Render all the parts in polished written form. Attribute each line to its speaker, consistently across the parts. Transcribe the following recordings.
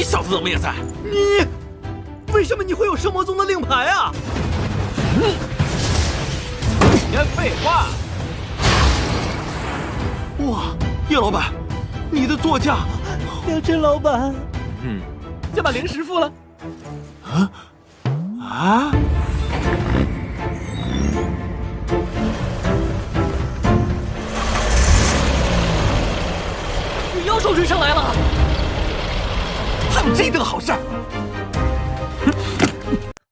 Speaker 1: 小子怎么也在？
Speaker 2: 你为什么你会有圣魔宗的令牌啊？
Speaker 1: 别废话！
Speaker 2: 哇，叶老板，你的座驾！
Speaker 3: 梁真老板，
Speaker 1: 先把零食付了。
Speaker 2: 啊！
Speaker 3: 妖兽追上来了！
Speaker 1: 还有这等好事儿！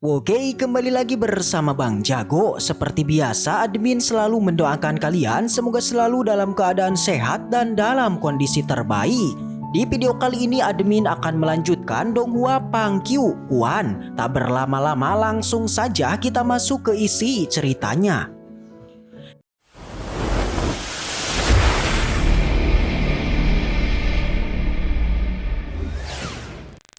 Speaker 4: Oke, kembali lagi bersama Bang Jago. Seperti biasa, admin selalu mendoakan kalian semoga selalu dalam keadaan sehat dan dalam kondisi terbaik. Di video kali ini admin akan melanjutkan Donghua Pangqiu Quan. Tak berlama-lama langsung saja kita masuk ke isi ceritanya.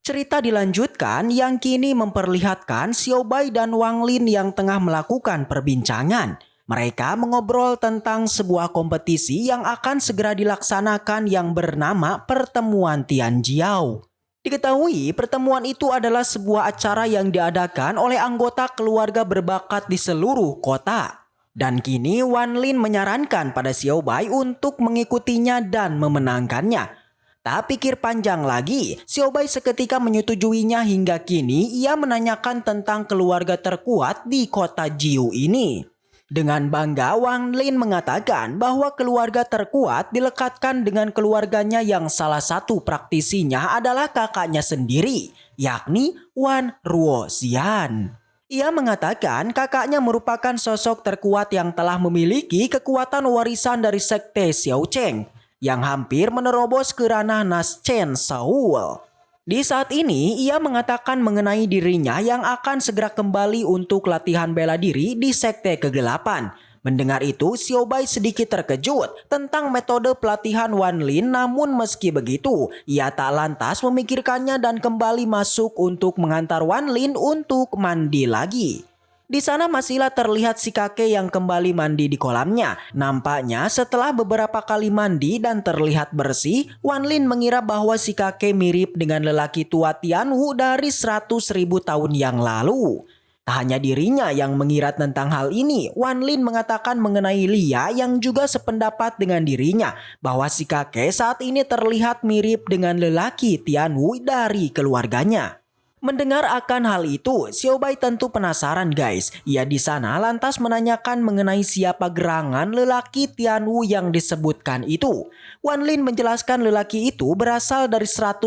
Speaker 4: Cerita dilanjutkan yang kini memperlihatkan Xiao Bai dan Wang Lin yang tengah melakukan perbincangan. Mereka mengobrol tentang sebuah kompetisi yang akan segera dilaksanakan yang bernama Pertemuan Tianjiao. Diketahui pertemuan itu adalah sebuah acara yang diadakan oleh anggota keluarga berbakat di seluruh kota. Dan kini Wan Lin menyarankan pada Xiao Bai untuk mengikutinya dan memenangkannya. Tak pikir panjang lagi, Xiao Bai seketika menyetujuinya hingga kini ia menanyakan tentang keluarga terkuat di kota Jiu ini. Dengan bangga, Wang Lin mengatakan bahwa keluarga terkuat dilekatkan dengan keluarganya yang salah satu praktisinya adalah kakaknya sendiri, yakni Wan Ruoxian. Ia mengatakan kakaknya merupakan sosok terkuat yang telah memiliki kekuatan warisan dari sekte Xiao Cheng yang hampir menerobos ke ranah Naschen Shaoul. Di saat ini, ia mengatakan mengenai dirinya yang akan segera kembali untuk latihan bela diri di Sekte Kegelapan. Mendengar itu, Xiao Bai sedikit terkejut tentang metode pelatihan Wan Lin, namun meski begitu, ia tak lantas memikirkannya dan kembali masuk untuk mengantar Wan Lin untuk mandi lagi. Di sana masihlah terlihat si kakek yang kembali mandi di kolamnya. Nampaknya setelah beberapa kali mandi dan terlihat bersih, Wan Lin mengira bahwa si kakek mirip dengan lelaki tua Tianwu dari 100.000 tahun yang lalu. Tak hanya dirinya yang mengira tentang hal ini, Wan Lin mengatakan mengenai Lia yang juga sependapat dengan dirinya bahwa si kakek saat ini terlihat mirip dengan lelaki Tianwu dari keluarganya. Mendengar akan hal itu, Xiao Bai tentu penasaran guys. Ia di sana lantas menanyakan mengenai siapa gerangan lelaki Tianwu yang disebutkan itu. Wan Lin menjelaskan lelaki itu berasal dari 100.000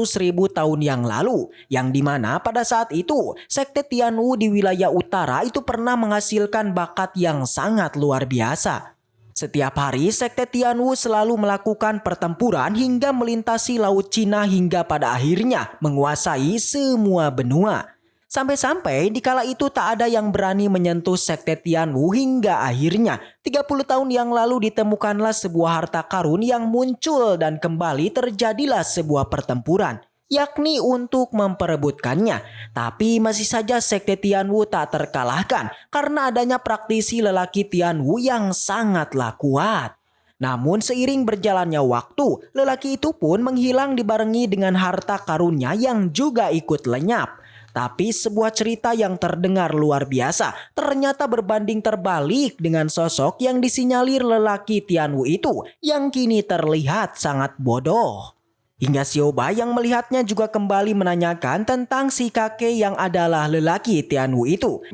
Speaker 4: tahun yang lalu, yang dimana pada saat itu sekte Tianwu di wilayah utara itu pernah menghasilkan bakat yang sangat luar biasa. Setiap hari sekte Tianwu selalu melakukan pertempuran hingga melintasi Laut Cina hingga pada akhirnya menguasai semua benua. Sampai-sampai dikala itu tak ada yang berani menyentuh sekte Tianwu hingga akhirnya 30 tahun yang lalu ditemukanlah sebuah harta karun yang muncul dan kembali terjadilah sebuah pertempuran, yakni untuk memperebutkannya. Tapi masih saja sekte Tianwu tak terkalahkan karena adanya praktisi lelaki Tianwu yang sangatlah kuat. Namun seiring berjalannya waktu, lelaki itu pun menghilang dibarengi dengan harta karunnya yang juga ikut lenyap. Tapi sebuah cerita yang terdengar luar biasa ternyata berbanding terbalik dengan sosok yang disinyalir lelaki Tianwu itu yang kini terlihat sangat bodoh. Hingga Xiao Bai yang melihatnya juga kembali menanyakan tentang si kakek yang adalah lelaki Tianwu itu.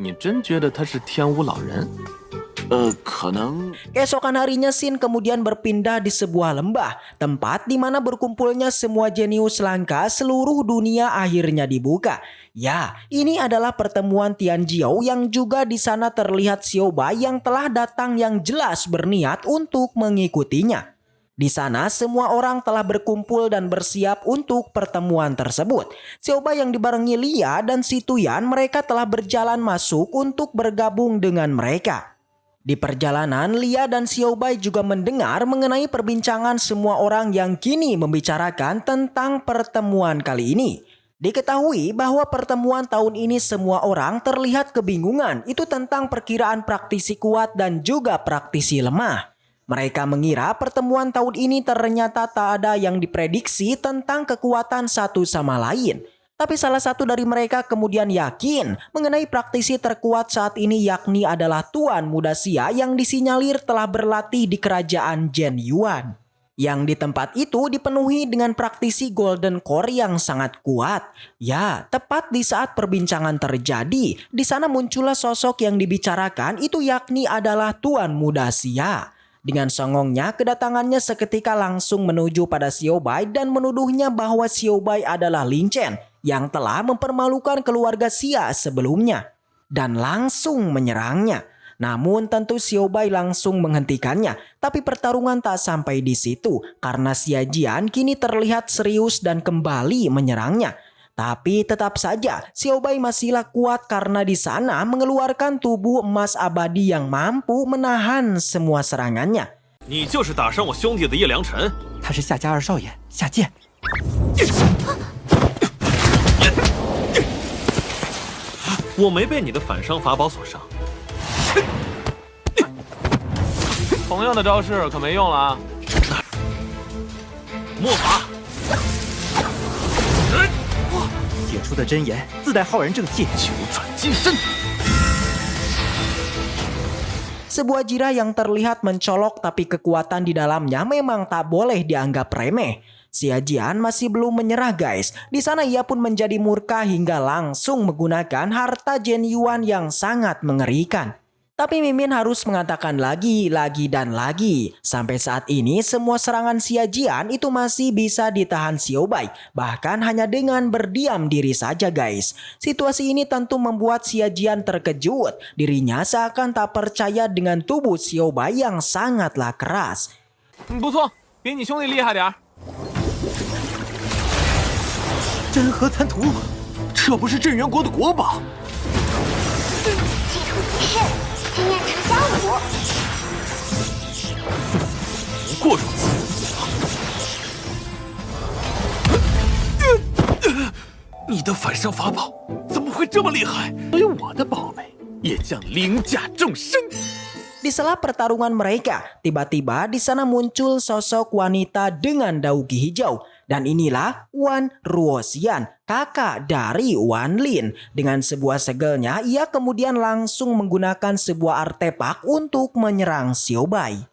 Speaker 4: Keesokan harinya Xin kemudian berpindah di sebuah lembah, tempat di mana berkumpulnya semua jenius langka seluruh dunia akhirnya dibuka. Ya, ini adalah pertemuan Tianjiao yang juga di sana terlihat Xiao Bai yang telah datang yang jelas berniat untuk mengikutinya. Di sana semua orang telah berkumpul dan bersiap untuk pertemuan tersebut. Xiao Bai yang dibarengi Lia dan Si Tuyan mereka telah berjalan masuk untuk bergabung dengan mereka. Di perjalanan Lia dan Xiao Bai juga mendengar mengenai perbincangan semua orang yang kini membicarakan tentang pertemuan kali ini. Diketahui bahwa pertemuan tahun ini semua orang terlihat kebingungan itu tentang perkiraan praktisi kuat dan juga praktisi lemah. Mereka mengira pertemuan tahun ini ternyata tak ada yang diprediksi tentang kekuatan satu sama lain. Tapi salah satu dari mereka kemudian yakin mengenai praktisi terkuat saat ini, yakni adalah Tuan Muda Xia yang disinyalir telah berlatih di kerajaan Zhen Yuan. Yang di tempat itu dipenuhi dengan praktisi Golden Core yang sangat kuat. Ya, tepat di saat perbincangan terjadi, di sana muncullah sosok yang dibicarakan itu, yakni adalah Tuan Muda Xia. Dengan songongnya, kedatangannya seketika langsung menuju pada Xiao Bai dan menuduhnya bahwa Xiao Bai adalah Lin Chen yang telah mempermalukan keluarga Xia sebelumnya dan langsung menyerangnya. Namun tentu Xiao Bai langsung menghentikannya. Tapi pertarungan tak sampai di situ karena Xia Jian kini terlihat serius dan kembali menyerangnya. Tapi tetap saja Xiao Bai masihlah kuat karena di sana mengeluarkan tubuh emas abadi yang mampu menahan semua serangannya.
Speaker 1: 你就是打伤我兄弟的叶良辰，
Speaker 3: 他是夏家二少爷夏剑。
Speaker 1: 我没被你的反伤法宝所伤。同样的招式可没用了啊！魔法。
Speaker 3: 写出的真言自带浩然正气，
Speaker 1: 九转金身。
Speaker 4: Sebuah jirah yang terlihat mencolok tapi kekuatan di dalamnya memang tak boleh dianggap remeh. Xia Jian masih belum menyerah guys. Di sana ia pun menjadi murka hingga langsung menggunakan harta Zhen Yuan yang sangat mengerikan. Tapi Mimin harus mengatakan lagi dan lagi. Sampai saat ini semua serangan Xia Jian itu masih bisa ditahan Xiao Bai. Bahkan hanya dengan berdiam diri saja guys. Situasi ini tentu membuat Xia Jian terkejut. Dirinya seakan tak percaya dengan tubuh Xiao Bai yang sangatlah keras.
Speaker 1: 不错，比你兄弟厉害点儿。
Speaker 3: 真河残图，
Speaker 1: 这不是镇元国的国宝。
Speaker 5: 祭土一事，经验值加5。
Speaker 1: 不过如此。你的反伤法宝怎么会这么厉害？所以我的宝贝也将凌驾众生。
Speaker 4: Di sela pertarungan mereka, tiba-tiba di sana muncul sosok wanita dengan daugi hijau. Dan inilah Wan Ruoxian, kakak dari Wan Lin. Dengan sebuah segelnya, ia kemudian langsung menggunakan sebuah artefak untuk menyerang Xiao Bai.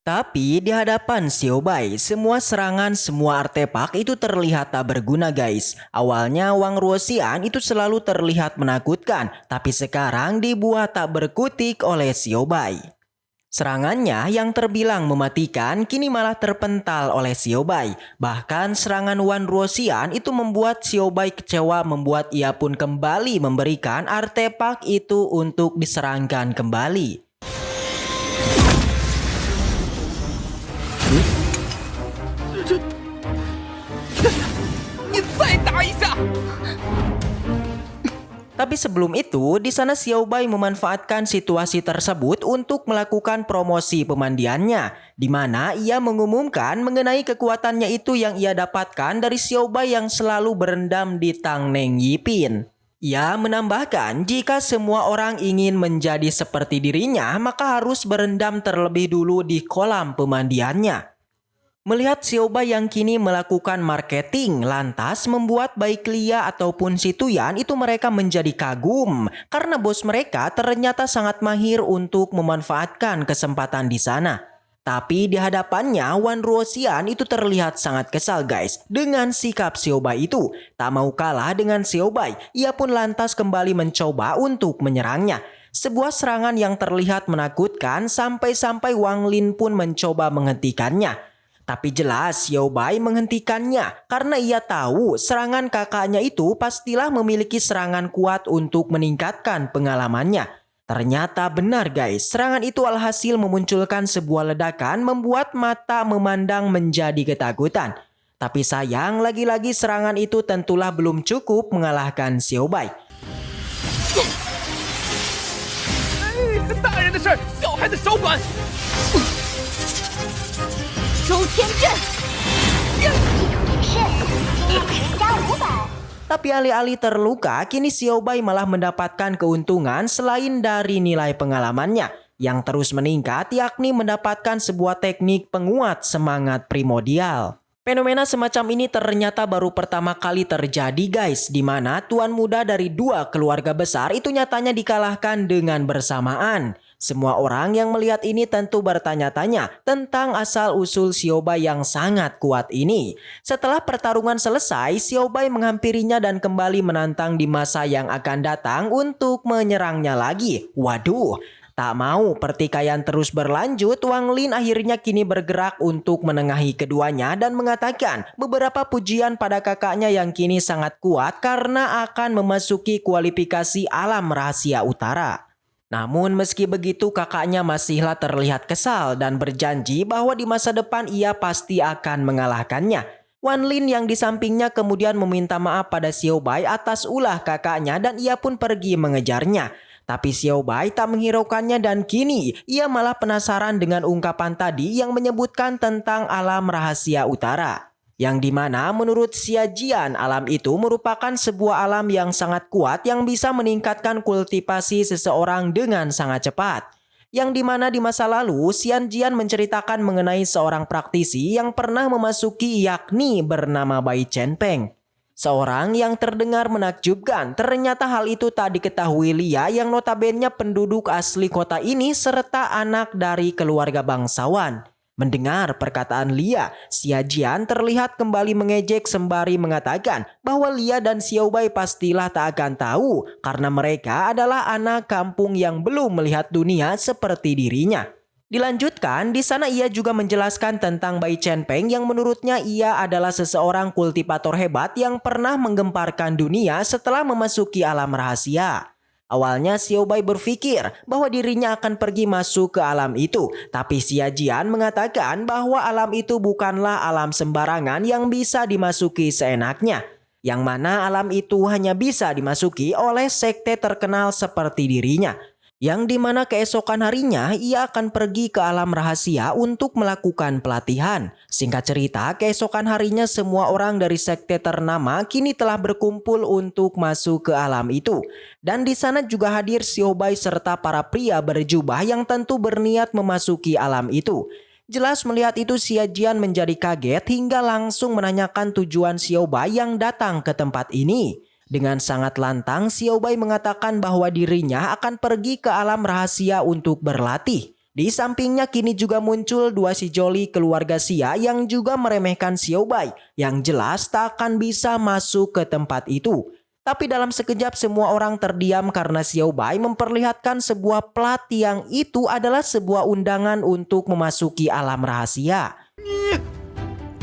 Speaker 4: Tapi di hadapan Xiao Bai, semua serangan, semua artefak itu terlihat tak berguna guys. Awalnya Wang Ruoxian itu selalu terlihat menakutkan, tapi sekarang dibuat tak berkutik oleh Xiao Bai. Serangannya yang terbilang mematikan kini malah terpental oleh Xiao Bai. Bahkan serangan Wan Ruoxian itu membuat Xiao Bai kecewa, membuat ia pun kembali memberikan artefak itu untuk diserangkan kembali. Tapi sebelum itu, di sana Xiao Bai memanfaatkan situasi tersebut untuk melakukan promosi pemandiannya, di mana ia mengumumkan mengenai kekuatannya itu yang ia dapatkan dari Xiao Bai yang selalu berendam di Tang Neng Yipin. Ia menambahkan jika semua orang ingin menjadi seperti dirinya, maka harus berendam terlebih dulu di kolam pemandiannya. Melihat Xiao Bai yang kini melakukan marketing lantas membuat baik Lia ataupun si Tuyan itu mereka menjadi kagum karena bos mereka ternyata sangat mahir untuk memanfaatkan kesempatan di sana. Tapi di hadapannya Wan Ruoxian itu terlihat sangat kesal guys dengan sikap Xiao Bai itu. Tak mau kalah dengan Xiao Bai, ia pun lantas kembali mencoba untuk menyerangnya. Sebuah serangan yang terlihat menakutkan sampai-sampai Wang Lin pun mencoba menghentikannya. Tapi jelas Xiao Bai menghentikannya karena ia tahu serangan kakaknya itu pastilah memiliki serangan kuat untuk meningkatkan pengalamannya. Ternyata benar guys, serangan itu alhasil memunculkan sebuah ledakan membuat mata memandang menjadi ketakutan. Tapi sayang lagi-lagi serangan itu tentulah belum cukup mengalahkan Xiao Bai.
Speaker 1: 大人的事儿，小孩子少管。
Speaker 5: 周天阵，祭土一事，经验值加500。
Speaker 4: Tapi alih-alih terluka, kini Xiao Bai malah mendapatkan keuntungan selain dari nilai pengalamannya yang terus meningkat, yakni mendapatkan sebuah teknik penguat semangat primordial. Fenomena semacam ini ternyata baru pertama kali terjadi guys, di mana tuan muda dari dua keluarga besar itu nyatanya dikalahkan dengan bersamaan. Semua orang yang melihat ini tentu bertanya-tanya tentang asal-usul Xiao Bai yang sangat kuat ini. Setelah pertarungan selesai, Xiao Bai menghampirinya dan kembali menantang di masa yang akan datang untuk menyerangnya lagi. Waduh, tak mau pertikaian terus berlanjut, Wang Lin akhirnya kini bergerak untuk menengahi keduanya dan mengatakan beberapa pujian pada kakaknya yang kini sangat kuat karena akan memasuki kualifikasi alam rahasia utara. Namun meski begitu kakaknya masihlah terlihat kesal dan berjanji bahwa di masa depan ia pasti akan mengalahkannya. Wan Lin yang di sampingnya kemudian meminta maaf pada Xiao Bai atas ulah kakaknya dan ia pun pergi mengejarnya. Tapi Xiao Bai tak menghiraukannya dan kini ia malah penasaran dengan ungkapan tadi yang menyebutkan tentang alam rahasia utara. Yang dimana menurut Xia Jian alam itu merupakan sebuah alam yang sangat kuat yang bisa meningkatkan kultivasi seseorang dengan sangat cepat. Yang dimana di masa lalu Xia Jian menceritakan mengenai seorang praktisi yang pernah memasuki yakni bernama Bai Chenpeng. Seorang yang terdengar menakjubkan, ternyata hal itu tak diketahui Lia yang notabene penduduk asli kota ini serta anak dari keluarga bangsawan. Mendengar perkataan Lia, Xia Jian terlihat kembali mengejek sembari mengatakan bahwa Lia dan Xiao Bai pastilah tak akan tahu karena mereka adalah anak kampung yang belum melihat dunia seperti dirinya. Dilanjutkan, di sana ia juga menjelaskan tentang Bai Chenpeng yang menurutnya ia adalah seseorang kultivator hebat yang pernah menggemparkan dunia setelah memasuki alam rahasia. Awalnya Xiao Bai berpikir bahwa dirinya akan pergi masuk ke alam itu, tapi Xia Jian mengatakan bahwa alam itu bukanlah alam sembarangan yang bisa dimasuki seenaknya. Yang mana alam itu hanya bisa dimasuki oleh sekte terkenal seperti dirinya. Yang dimana keesokan harinya ia akan pergi ke alam rahasia untuk melakukan pelatihan. Singkat cerita, keesokan harinya semua orang dari sekte ternama kini telah berkumpul untuk masuk ke alam itu. Dan di sana juga hadir Xiao Bai serta para pria berjubah yang tentu berniat memasuki alam itu. Jelas melihat itu Xia Jian menjadi kaget hingga langsung menanyakan tujuan Xiao Bai yang datang ke tempat ini. Dengan sangat lantang, Xiao Bai mengatakan bahwa dirinya akan pergi ke alam rahasia untuk berlatih. Di sampingnya kini juga muncul dua sejoli keluarga Xia yang juga meremehkan Xiao Bai, yang jelas tak akan bisa masuk ke tempat itu. Tapi dalam sekejap semua orang terdiam karena Xiao Bai memperlihatkan sebuah plat yang itu adalah sebuah undangan untuk memasuki alam rahasia.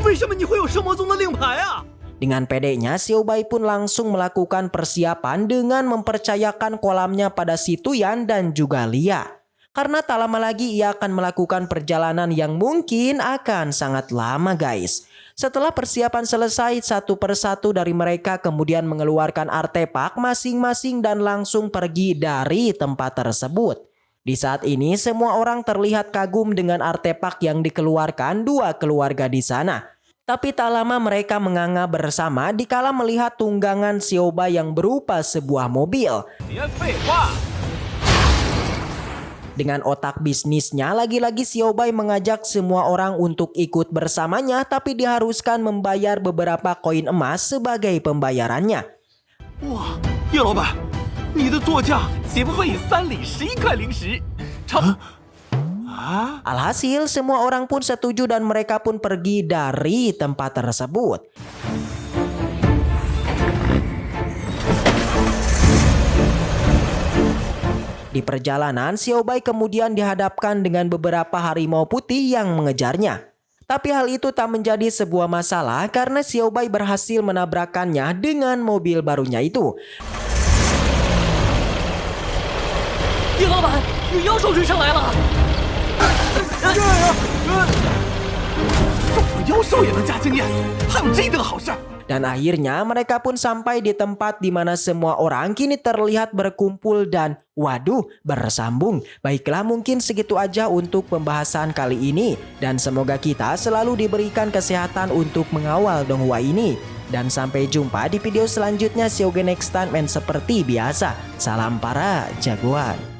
Speaker 2: 为什么你会有圣魔宗的令牌啊？
Speaker 4: Dengan pedenya, Xiao Bai pun langsung melakukan persiapan dengan mempercayakan kolamnya pada Si Tuyan dan juga Lia. Karena tak lama lagi ia akan melakukan perjalanan yang mungkin akan sangat lama guys. Setelah persiapan selesai, satu persatu dari mereka kemudian mengeluarkan artefak masing-masing dan langsung pergi dari tempat tersebut. Di saat ini semua orang terlihat kagum dengan artefak yang dikeluarkan dua keluarga di sana. Tapi tak lama mereka menganga bersama dikala melihat tunggangan Xiao Bai yang berupa sebuah mobil. Dengan otak bisnisnya, lagi-lagi Xiao Bai mengajak semua orang untuk ikut bersamanya, tapi diharuskan membayar beberapa koin emas sebagai pembayarannya.
Speaker 1: 哇，叶老板，你的座驾岂不会以3里11块零食？Alhasil
Speaker 4: semua orang pun setuju dan mereka pun pergi dari tempat tersebut. Di perjalanan, Xiao Bai kemudian dihadapkan dengan beberapa harimau putih yang mengejarnya. Tapi hal itu tak menjadi sebuah masalah karena Xiao Bai berhasil menabrakannya dengan mobil barunya itu.
Speaker 1: 叶老板，有妖兽追上来了！怎么妖兽也能加经验？还有这等好事儿？
Speaker 4: Dan akhirnya mereka pun sampai di tempat di mana semua orang kini terlihat berkumpul dan waduh, bersambung. Baiklah, mungkin segitu aja untuk pembahasan kali ini. Dan semoga kita selalu diberikan kesehatan untuk mengawal Donghua ini. Dan sampai jumpa di video selanjutnya. See you again next time, and seperti biasa, salam para jagoan.